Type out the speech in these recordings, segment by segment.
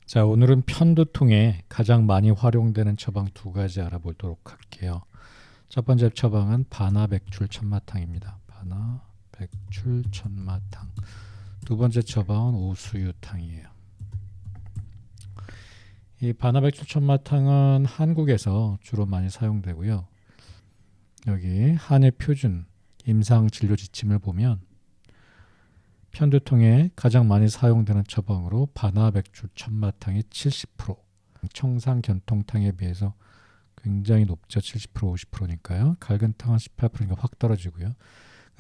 자, 오늘은 편두통에 가장 많이 활용되는 처방 두 가지 알아보도록 할게요. 첫 번째 처방은 반화백출 천마탕입니다. 반화백출 천마탕. 두 번째 처방은 오수유탕이에요. 이 반화백출 천마탕은 한국에서 주로 많이 사용되고요. 여기 한일 표준 임상 진료 지침을 보면 편두통에 가장 많이 사용되는 처방으로 반화백출 천마탕이 70%, 청상견통탕에 비해서 굉장히 높죠. 70%, 50%니까요. 갈근탕은 18%니까 확 떨어지고요.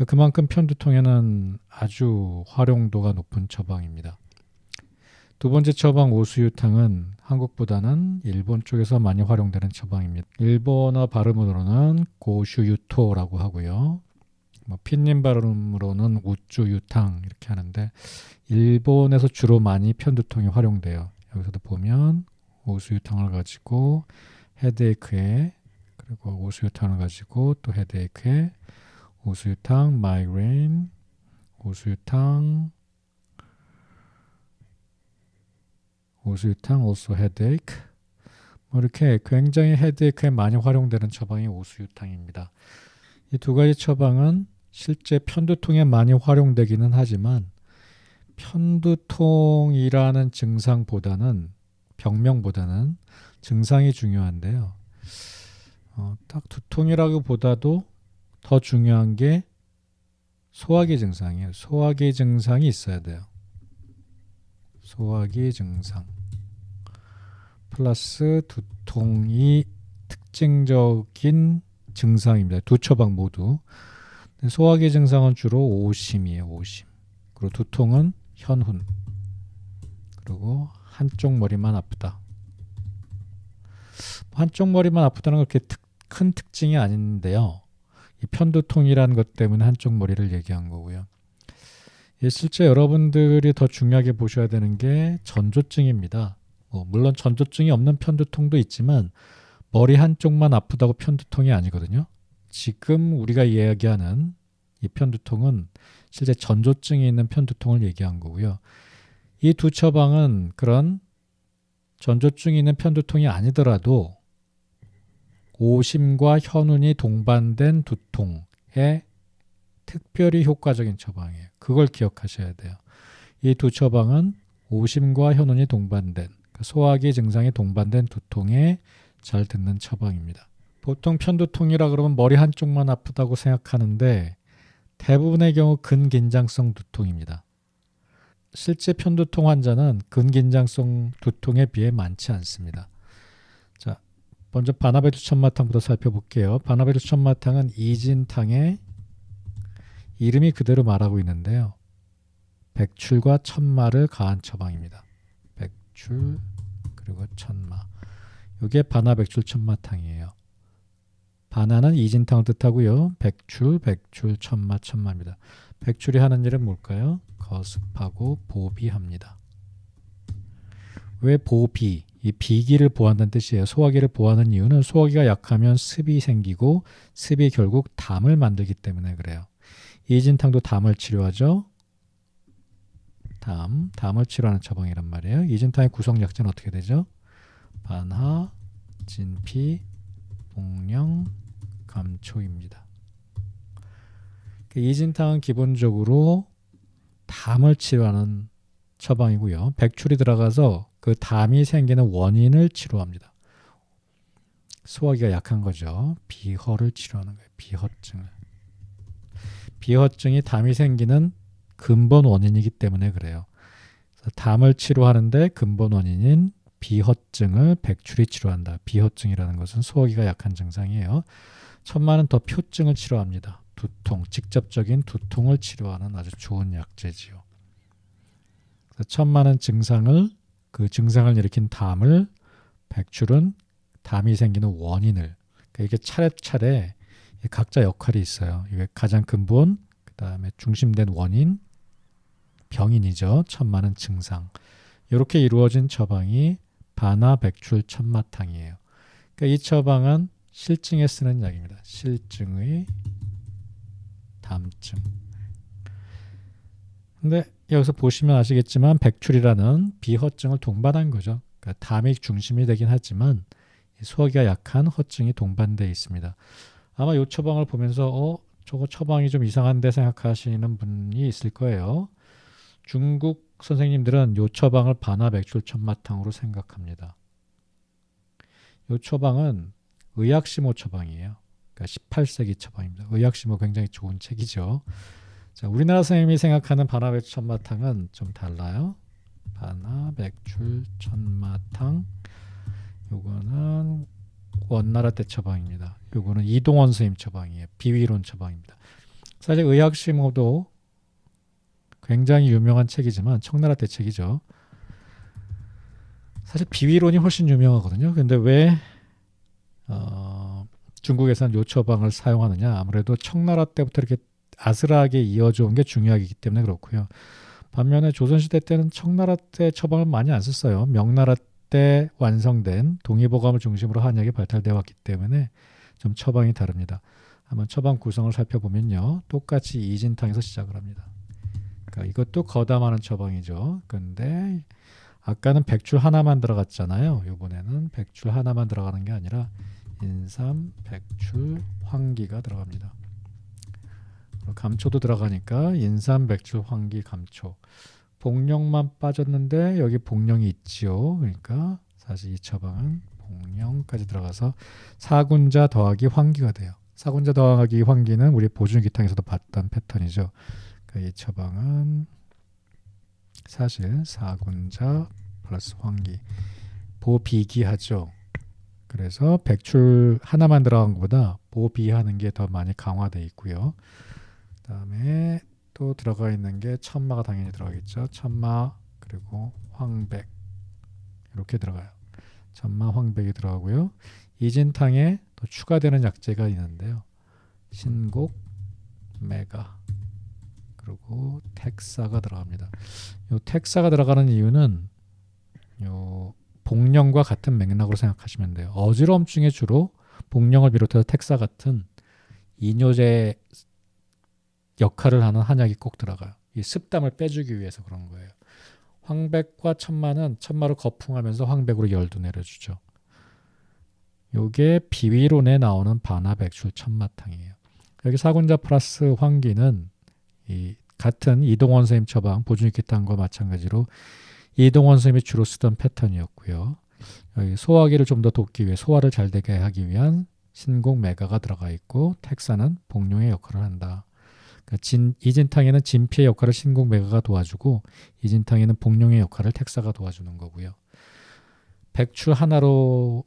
그만큼 편두통에는 아주 활용도가 높은 처방입니다. 두 번째 처방 오수유탕은 한국보다는 일본 쪽에서 많이 활용되는 처방입니다. 일본어 발음으로는 고슈유토라고 하고요. 핀님 발음으로는 우쭈유탕 이렇게 하는데 일본에서 주로 많이 편두통이 활용돼요. 여기서도 보면 오수유탕을 가지고 헤드에이크에, 그리고 오수유탕을 가지고 또 헤드에이크에, 오수유탕 마이그레인, 오수유탕 also headache, 이렇게 굉장히 헤드에이크에 많이 활용되는 처방이 오수유탕입니다. 이 두 가지 처방은 실제 편두통에 많이 활용되기는 하지만 편두통이라는 증상보다는, 병명보다는 증상이 중요한데요. 딱 두통이라기보다도 더 중요한 게 소화기 증상이에요. 소화기 증상이 있어야 돼요. 소화기 증상 플러스 두통이 특징적인 증상입니다. 두 처방 모두. 소화기 증상은 주로 오심이에요. 오심. 그리고 두통은 현훈. 그리고 한쪽 머리만 아프다. 한쪽 머리만 아프다는 건 그렇게 큰 특징이 아닌데요. 이 편두통이라는 것 때문에 한쪽 머리를 얘기한 거고요. 실제 여러분들이 더 중요하게 보셔야 되는 게 전조증입니다. 물론 전조증이 없는 편두통도 있지만 머리 한쪽만 아프다고 편두통이 아니거든요. 지금 우리가 이야기하는 이 편두통은 실제 전조증이 있는 편두통을 얘기한 거고요. 이 두 처방은 그런 전조증이 있는 편두통이 아니더라도 오심과 현운이 동반된 두통에 특별히 효과적인 처방이에요. 그걸 기억하셔야 돼요. 이 두 처방은 오심과 현운이 동반된, 소화기 증상이 동반된 두통에 잘 듣는 처방입니다. 보통 편두통이라 그러면 머리 한쪽만 아프다고 생각하는데 대부분의 경우 근긴장성 두통입니다. 실제 편두통 환자는 근긴장성 두통에 비해 많지 않습니다. 자, 먼저 반화백출 천마탕부터 살펴볼게요. 반화백출 천마탕은 이진탕의 이름이 그대로 말하고 있는데요. 백출과 천마를 가한 처방입니다. 백출 그리고 천마. 이게 반화백출 천마탕이에요. 반화는 이진탕을 뜻하고요. 백출, 천마, 천마입니다. 백출이 하는 일은 뭘까요? 거습하고 보비합니다. 왜 보비? 이 비기를 보호한다는 뜻이에요. 소화기를 보호하는 이유는 소화기가 약하면 습이 생기고 습이 결국 담을 만들기 때문에 그래요. 이진탕도 담을 치료하죠. 담을 치료하는 처방이란 말이에요. 이진탕의 구성 약자는 어떻게 되죠? 반하, 진피, 복령, 감초입니다. 이진탕은 기본적으로 담을 치료하는 처방이고요. 백출이 들어가서 그 담이 생기는 원인을 치료합니다. 소화기가 약한 거죠. 비허를 치료하는 거예요. 비허증을. 비허증이 담이 생기는 근본 원인이기 때문에 그래요. 그래서 담을 치료하는데 근본 원인인 비허증을 백출이 치료한다. 비허증이라는 것은 소화기가 약한 증상이에요. 천마는 더 표증을 치료합니다. 두통, 직접적인 두통을 치료하는 아주 좋은 약재지요. 천마는 그 증상을 일으킨 담을, 백출은 담이 생기는 원인을. 그러니까 이게 차례차례 각자 역할이 있어요. 이게 가장 근본, 그 다음에 중심된 원인, 병인이죠. 천마는 증상. 이렇게 이루어진 처방이 반화백출 천마탕이에요. 그러니까 이 처방은 실증에 쓰는 약입니다. 실증의 담증. 근데 여기서 보시면 아시겠지만 백출이라는 비허증을 동반한 거죠. 그러니까 담이 중심이 되긴 하지만 소화기가 약한 허증이 동반되어 있습니다. 아마 이 처방을 보면서 저거 처방이 좀 이상한데 생각하시는 분이 있을 거예요. 중국 선생님들은 이 처방을 반화백출 천마탕으로 생각합니다. 이 처방은 의학시모 처방이에요. 그러니까 18세기 처방입니다. 의학시모 굉장히 좋은 책이죠. 자, 우리나라 선생님이 생각하는 반화백출 천마탕은 좀 달라요. 반화백출 천마탕, 요거는 원나라 때 처방입니다. 요거는 이동원 선생님 처방이에요. 비위론 처방입니다. 사실 의학시모도 굉장히 유명한 책이지만 청나라 때 책이죠. 사실 비위론이 훨씬 유명하거든요. 근데 왜 중국에서는 요 처방을 사용하느냐? 아무래도 청나라 때부터 이렇게 아슬하게 이어져 온 게 중요하기 때문에 그렇고요. 반면에 조선시대 때는 청나라 때 처방을 많이 안 썼어요. 명나라 때 완성된 동의보감을 중심으로 한약이 발달되어 왔기 때문에 좀 처방이 다릅니다. 한번 처방 구성을 살펴보면요. 똑같이 이진탕에서 시작을 합니다. 그러니까 이것도 거담하는 처방이죠. 근데 아까는 백출 하나만 들어갔잖아요. 이번에는 백출 하나만 들어가는 게 아니라 인삼, 백출, 황기가 들어갑니다. 감초도 들어가니까 인삼, 백출, 황기, 감초. 복령만 빠졌는데 여기 복령이 있지요. 그러니까 사실 이 처방은 복령까지 들어가서 사군자 더하기 황기가 돼요. 사군자 더하기 황기는 우리 보준기탕에서도 봤던 패턴이죠. 그러니까 이 처방은 사실 사군자 플러스 황기 보비기하죠. 그래서 백출 하나만 들어간 것보다 보비하는 게 더 많이 강화되어 있고요. 그 다음에 또 들어가 있는 게 천마가 당연히 들어가겠죠. 천마 그리고 황백 이렇게 들어가요. 천마 황백이 들어가고요. 이진탕에 또 추가되는 약재가 있는데요. 신곡, 메가 그리고 택사가 들어갑니다. 요 택사가 들어가는 이유는 요 복령과 같은 맥락으로 생각하시면 돼요. 어지럼증에 주로 복령을 비롯해서 택사 같은 이뇨제 역할을 하는 한약이 꼭 들어가요. 이 습담을 빼주기 위해서 그런 거예요. 황백과 천마는 천마로 거풍하면서 황백으로 열도 내려주죠. 요게 비위론에 나오는 반화백출 천마탕이에요. 여기 사군자 플러스 황기는 이 같은 이동원 선생님 처방 보준익기탕과 마찬가지로 이동원 선생님이 주로 쓰던 패턴이었고요. 여기 소화기를 좀 더 돕기 위해 소화를 잘 되게 하기 위한 신곡 메가가 들어가 있고 택사는 복룡의 역할을 한다. 그러니까 이진탕에는 진피의 역할을 신곡 메가가 도와주고 이진탕에는 복룡의 역할을 택사가 도와주는 거고요. 백출 하나로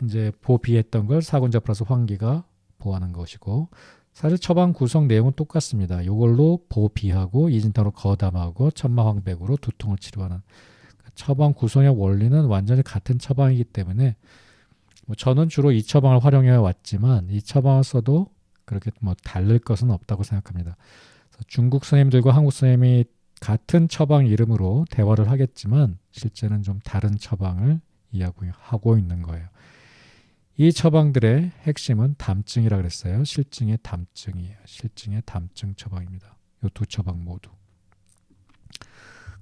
이제 보비했던 걸 사군자 플러스 황기가 보하는 것이고 사실 처방 구성 내용은 똑같습니다. 이걸로 보비하고 이진탕으로 거담하고 천마황백으로 두통을 치료하는 처방 구성의 원리는 완전히 같은 처방이기 때문에 저는 주로 이 처방을 활용해 왔지만 이 처방을 써도 그렇게 다를 것은 없다고 생각합니다. 중국 선생님들과 한국 선생님이 같은 처방 이름으로 대화를 하겠지만 실제는 좀 다른 처방을 이야기하고 있는 거예요. 이 처방들의 핵심은 담증이라 그랬어요. 실증의 담증이에요. 실증의 담증 처방입니다. 이 두 처방 모두.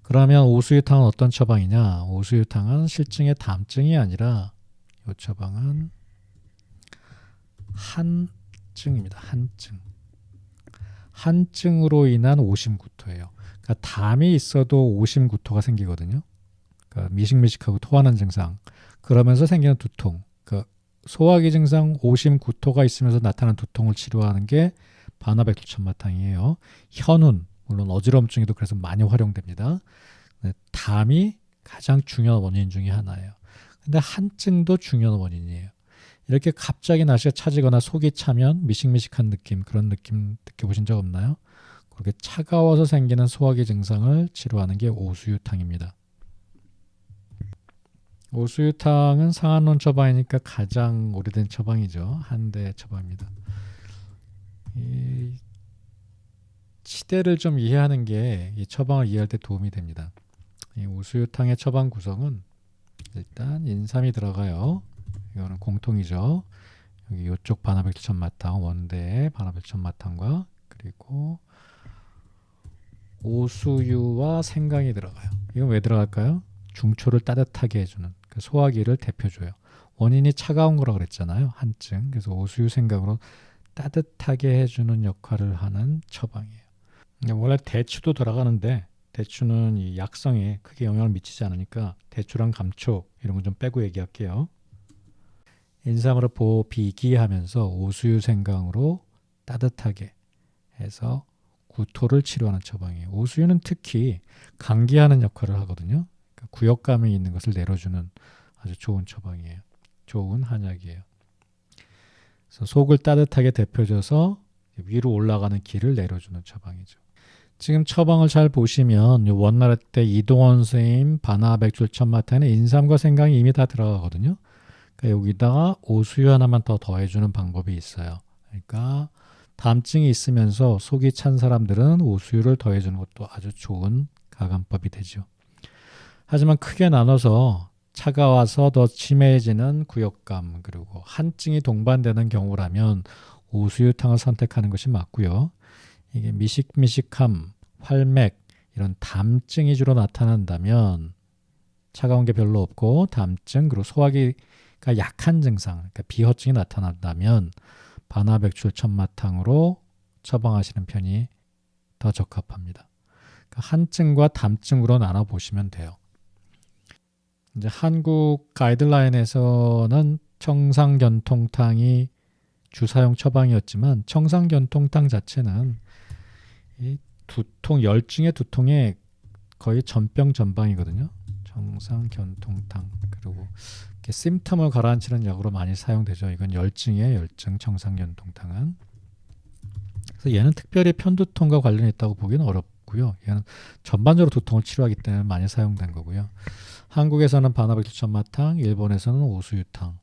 그러면 오수유탕은 어떤 처방이냐? 오수유탕은 실증의 담증이 아니라 이 처방은 한증입니다. 한증. 한증으로 인한 오심구토예요. 그러니까 담이 있어도 오심구토가 생기거든요. 그러니까 미식미식하고 토하는 증상. 그러면서 생기는 두통. 그러니까 소화기 증상, 오심구토가 있으면서 나타나는 두통을 치료하는 게 반화백출 천마탕이에요. 현운, 물론 어지럼증에도 그래서 많이 활용됩니다. 담이 가장 중요한 원인 중에 하나예요. 근데 한증도 중요한 원인이에요. 이렇게 갑자기 날씨가 차지거나 속이 차면 미식미식한 느낌, 그런 느낌 느껴보신 적 없나요? 그렇게 차가워서 생기는 소화기 증상을 치료하는 게 오수유탕입니다. 오수유탕은 상한론 처방이니까 가장 오래된 처방이죠. 한대 처방입니다. 이 시대를 좀 이해하는 게 이 처방을 이해할 때 도움이 됩니다. 이 오수유탕의 처방 구성은 일단 인삼이 들어가요. 이거는 공통이죠. 여기 이쪽 반화백출 천마탕 원대의 반화백출 천마탕과 그리고 오수유와 생강이 들어가요. 이건 왜 들어갈까요? 중초를 따뜻하게 해주는 그 소화기를 대표줘요. 원인이 차가운 거라고 그랬잖아요. 한증. 그래서 오수유 생강으로 따뜻하게 해주는 역할을 하는 처방이에요. 원래 대추도 들어가는데 대추는 이 약성에 크게 영향을 미치지 않으니까 대추랑 감초 이런 건 좀 빼고 얘기할게요. 인삼으로 보비기하면서 오수유 생강으로 따뜻하게 해서 구토를 치료하는 처방이에요. 오수유는 특히 감기하는 역할을 하거든요. 그러니까 구역감이 있는 것을 내려주는 아주 좋은 처방이에요. 좋은 한약이에요. 그래서 속을 따뜻하게 데펴줘서 위로 올라가는 길을 내려주는 처방이죠. 지금 처방을 잘 보시면 원나라 때 이동원 선생님 반화백출 천마탕에 인삼과 생강이 이미 다 들어가거든요. 그러니까 여기다가 오수유 하나만 더 더해주는 방법이 있어요. 그러니까 담증이 있으면서 속이 찬 사람들은 오수유를 더해주는 것도 아주 좋은 가감법이 되죠. 하지만 크게 나눠서 차가워서 더 심해지는 구역감 그리고 한증이 동반되는 경우라면 오수유탕을 선택하는 것이 맞고요. 이게 미식미식함, 활맥 이런 담증이 주로 나타난다면 차가운 게 별로 없고 담증 그리고 소화기가 약한 증상 그러니까 비허증이 나타난다면 반화백출 천마탕으로 처방하시는 편이 더 적합합니다. 그러니까 한증과 담증으로 나눠 보시면 돼요. 이제 한국 가이드라인에서는 청상견통탕이 주사용 처방이었지만 청상견통탕 자체는 이 두통, 열증의 두통의 거의 전병 전방이거든요. 청상견통탕 그리고 이렇게 심텀을 가라앉히는 약으로 많이 사용되죠. 이건 열증이에요. 열증 청상견통탕은. 그래서 얘는 특별히 편두통과 관련이 있다고 보기는 어렵고요. 얘는 전반적으로 두통을 치료하기 때문에 많이 사용된 거고요. 한국에서는 반화백출 천마탕, 일본에서는 오수유탕.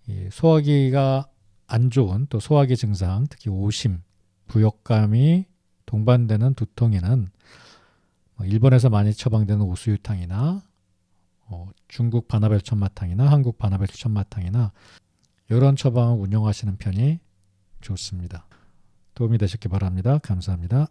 이 소화기가 안 좋은 또 소화기 증상, 특히 오심, 부역감이 동반되는 두통에는 일본에서 많이 처방되는 오수유탕이나 중국 반화백출 천마탕이나 한국 반화백출 천마탕이나 이런 처방을 운영하시는 편이 좋습니다. 도움이 되셨기 바랍니다. 감사합니다.